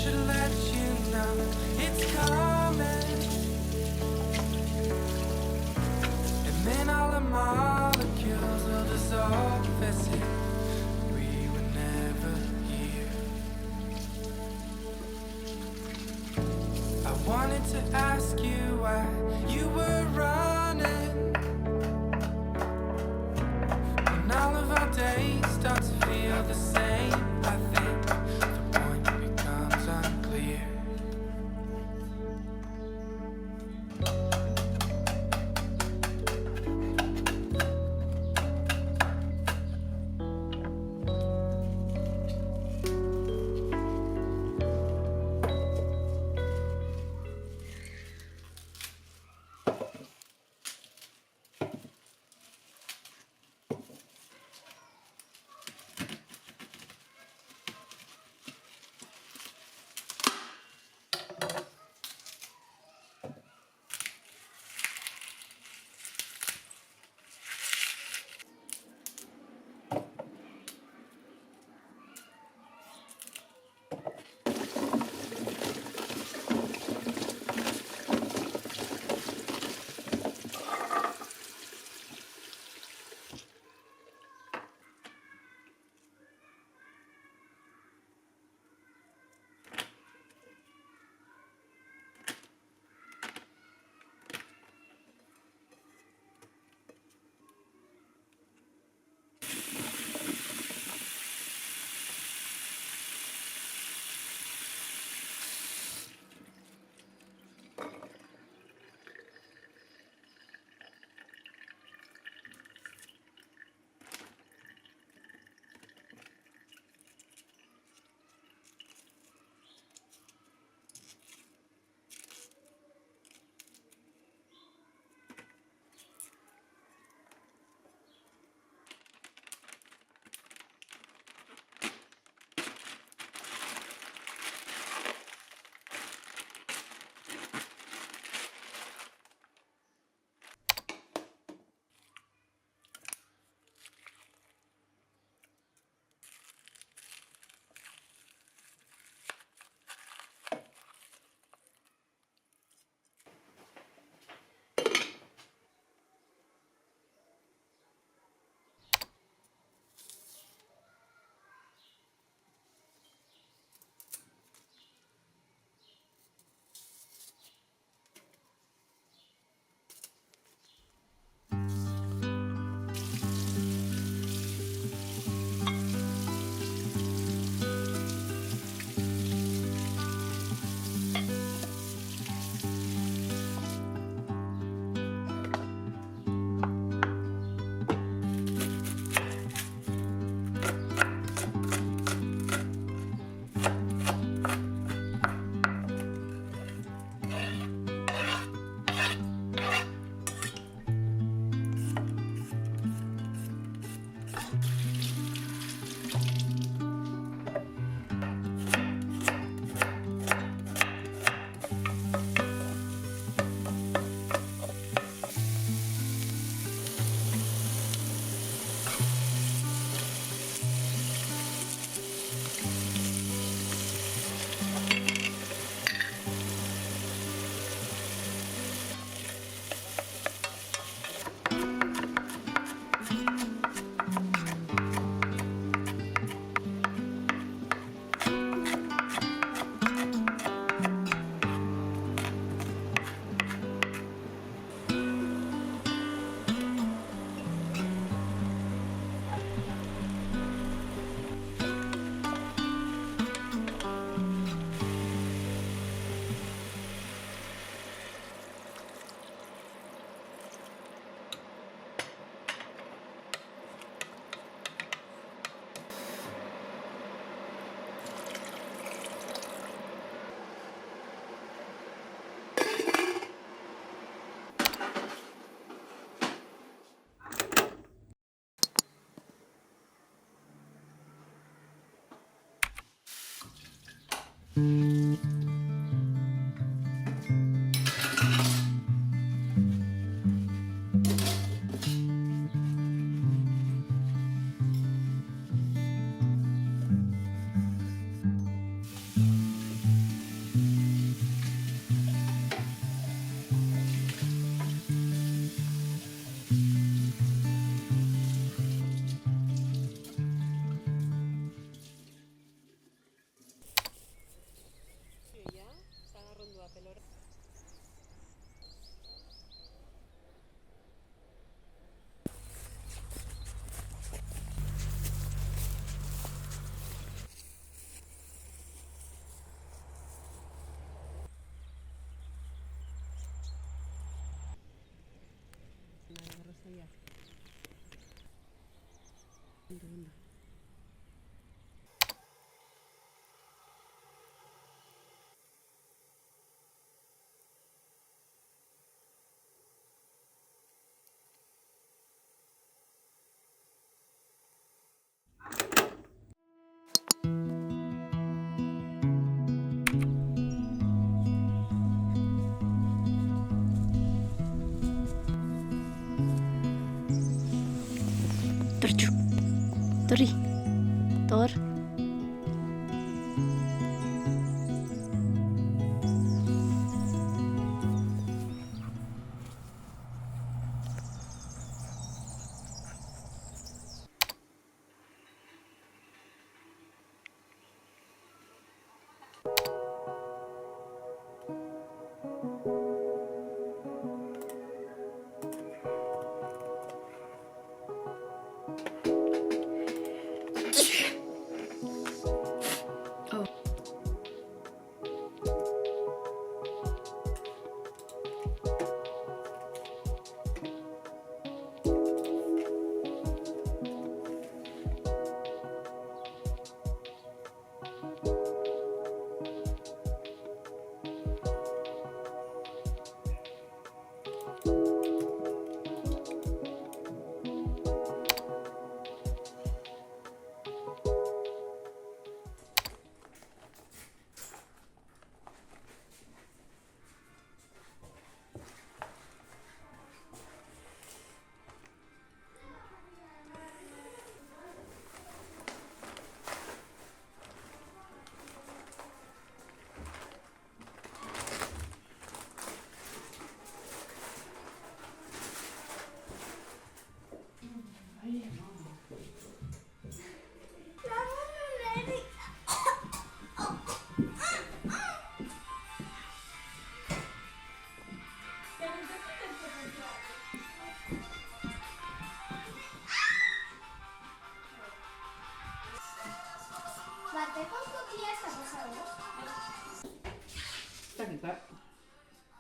should let you know it's coming. And then all the molecules will dissolve as if we were never here. I wanted to ask you why you were running when all of our days start to feel the same. I think the point becomes unclear. Tori, Tor.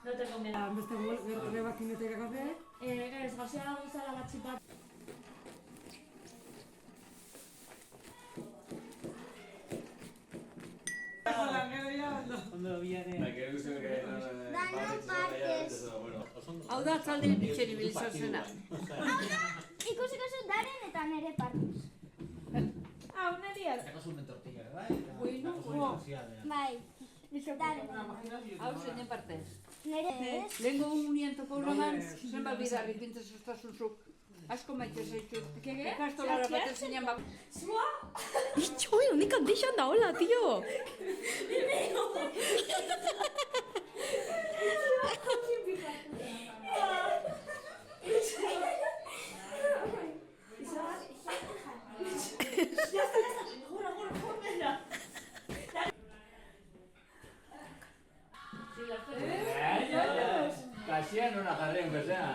No tengo miedo. Beste gerbakinetek gabe. Ez, gazia guzala batxip bat. Hau da atzaldi bitxeri bilizazena. Ikusiko zu daren eta nere partuz. Hau, nadia. Bai, daren. Hau zeinen partez. Nere ez. Lehenko unien topo roman, zenbat bidarri pintez ustazuzuk. Asko maite zaitut. Ikastolara batez zinean bak. Zua? Bitxo, honik handixan da, hola, tio. Kasian una jarri aunque sea.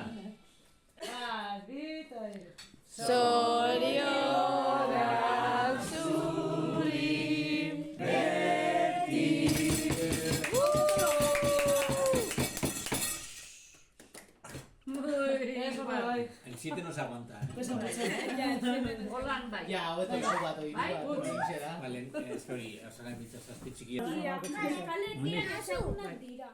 Zorionak zuri beti. El 7 no se aguanta. Holan bai. Ja, hobeto iso bat hori. Vale, es hori, osala pizza zazpi txikiak. Kaletik ezagunak dira.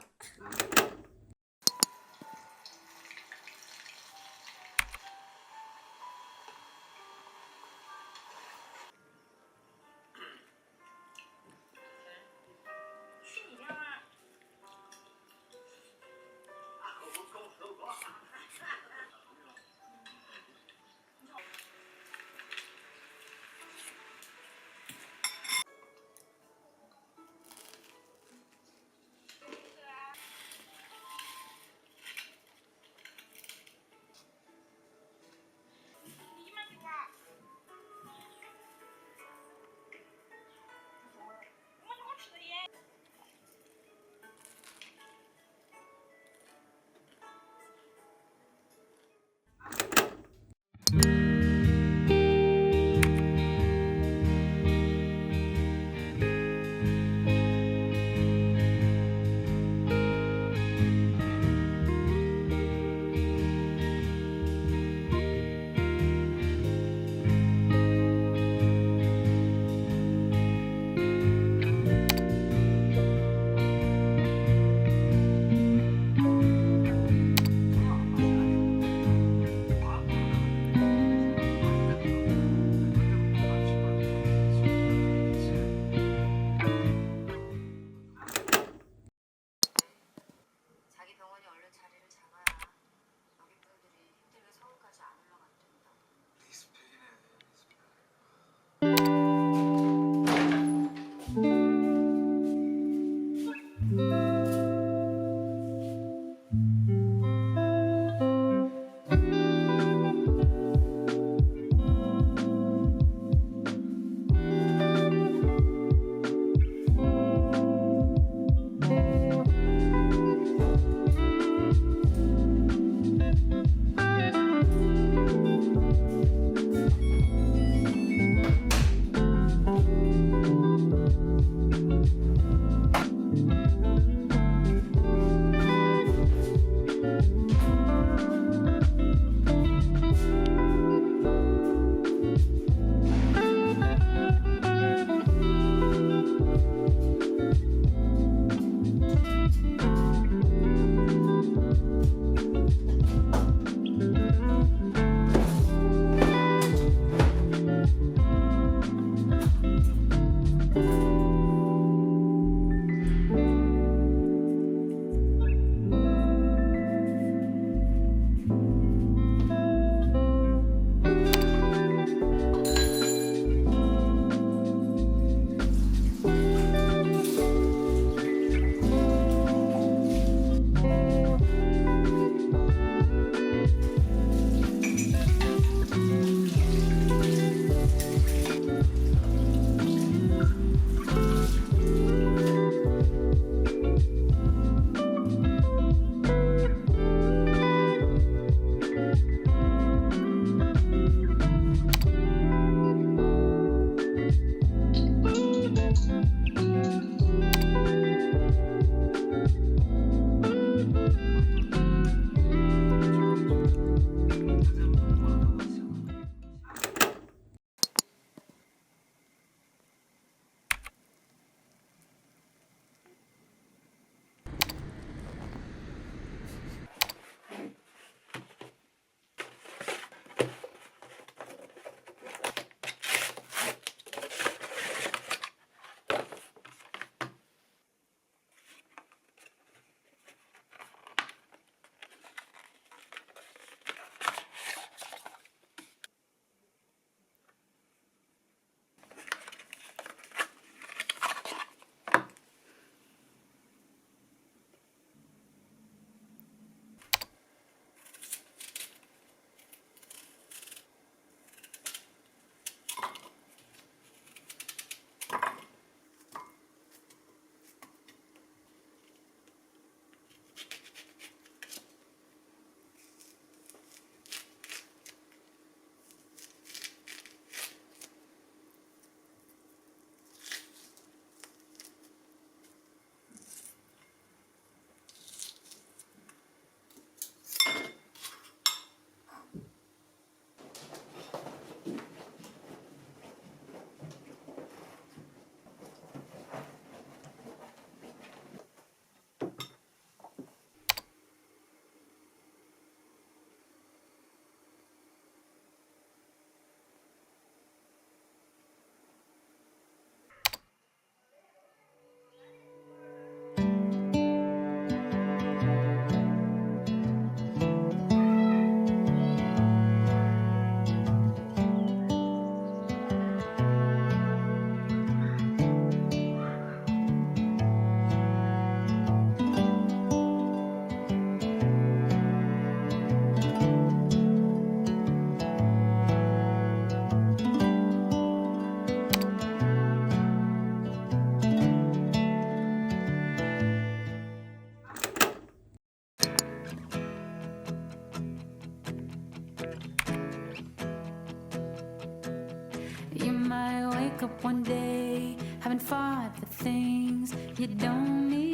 day, having fought for things you don't need.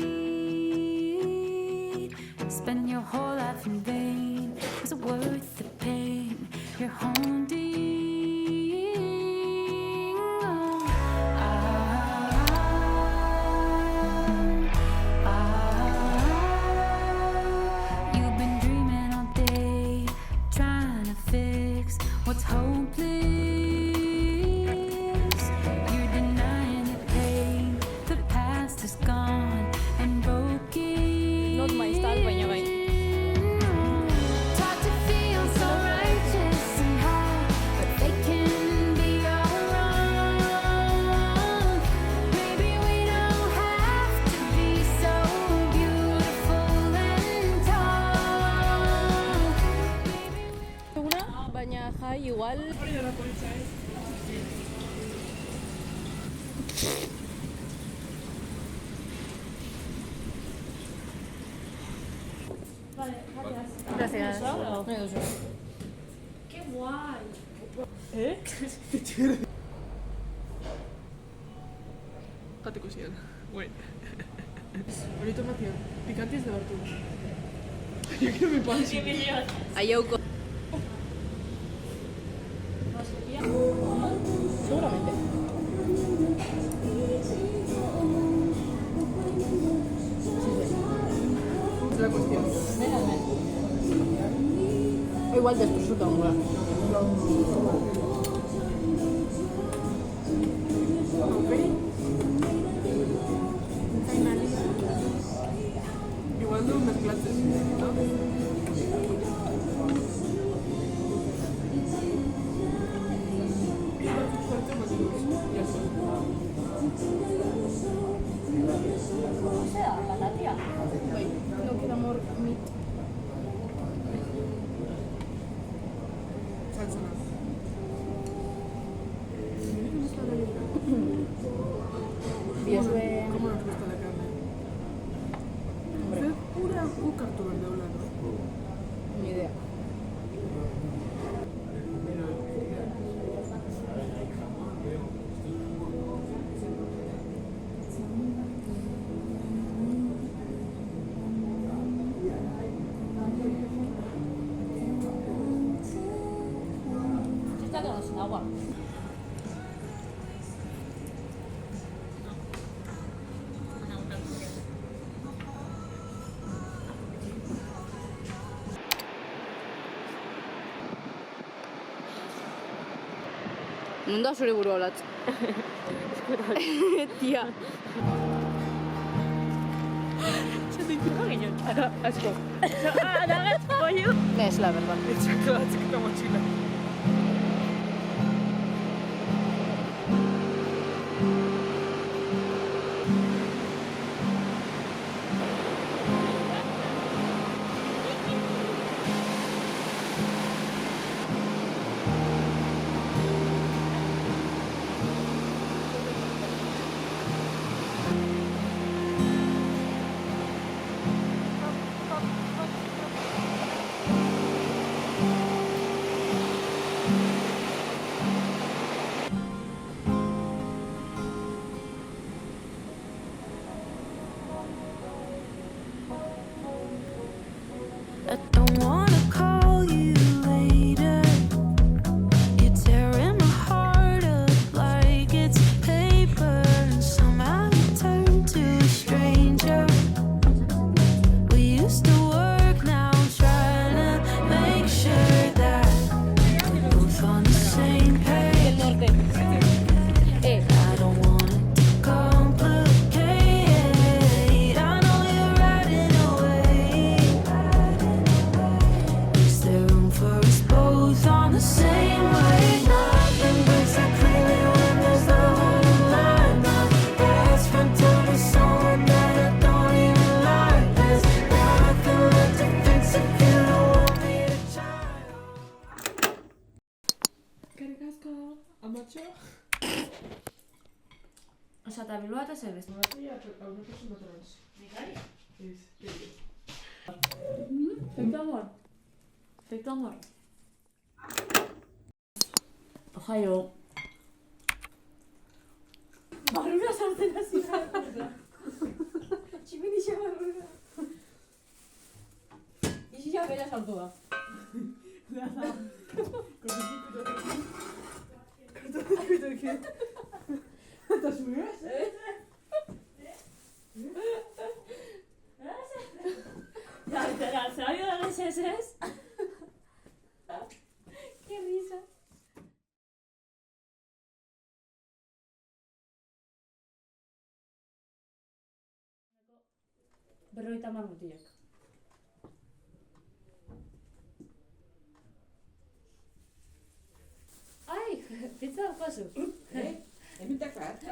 Spend your whole life in vain. Was it worth the pain you're haunting? You've been dreaming all day, trying to fix what's hopeless. You're denying the pain, the past is gone and broken. Not my style, baina bai. Taught to feel so righteous and high, but they can be all wrong. Maybe we don't have to be so beautiful and tall. Eguna, baina jai igual. Vale, gracias. Gracias. Solo. Nahi duzu. Qué guay. Jateko zian. Güey. Hori tomatian. Picantes de Bartu. Yo quiero mi pan. Qué millón. Aiauko. Seguramente. Es la cuestión. O igual desprosuta un lugar. Igual de unas clases, ¿no? Fuerte más luz. Ya está. Bai, no queda amor mit. Salsa nada. Biozue. ¿Cómo nos gusta la carne? Usted pura un cartón de hablar, ¿no? Ni idea. Está quedando sin agua. Non da zure burua olatz. Tia. Asko. Ez, la verdad. Echando la chiquita mochila. I don't wanna call you later. You're tearing my heart up like it's paper, and somehow you turn to a stranger. We used to work, now I'm trying to make sure that we're both on the same page. I don't want it to complicate. I know you're riding away. Is there room for us both on the same wave? Nothing breaks so clearly when there's love on the line. My best friend told me someone that I don't even like. There's nothing left to fix if you don't want me to try. Karikazko, amatxo. Osa, eta Bilbao eta zer beste. Ja, aurreko sumatrans. Nikari? Ez, ez. Efecto amor. Efecto amor. Ojaio. Barrura sartzen hasi da. Tximenixia barrura. Ixia bera sartu da. Eta zuez? Ya, ¿sabio de los SS? Qué risa. Berroita mar mutilak. Ai, pizza daukazu. Emitakat.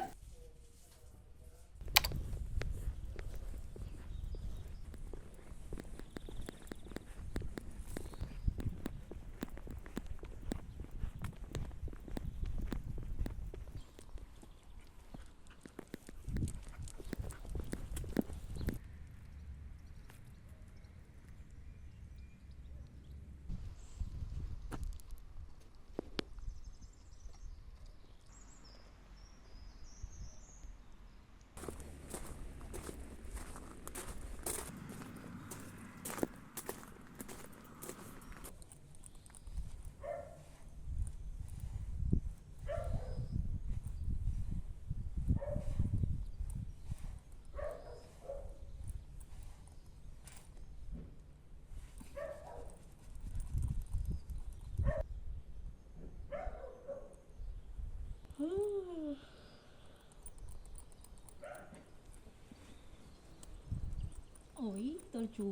Oi, doltxu.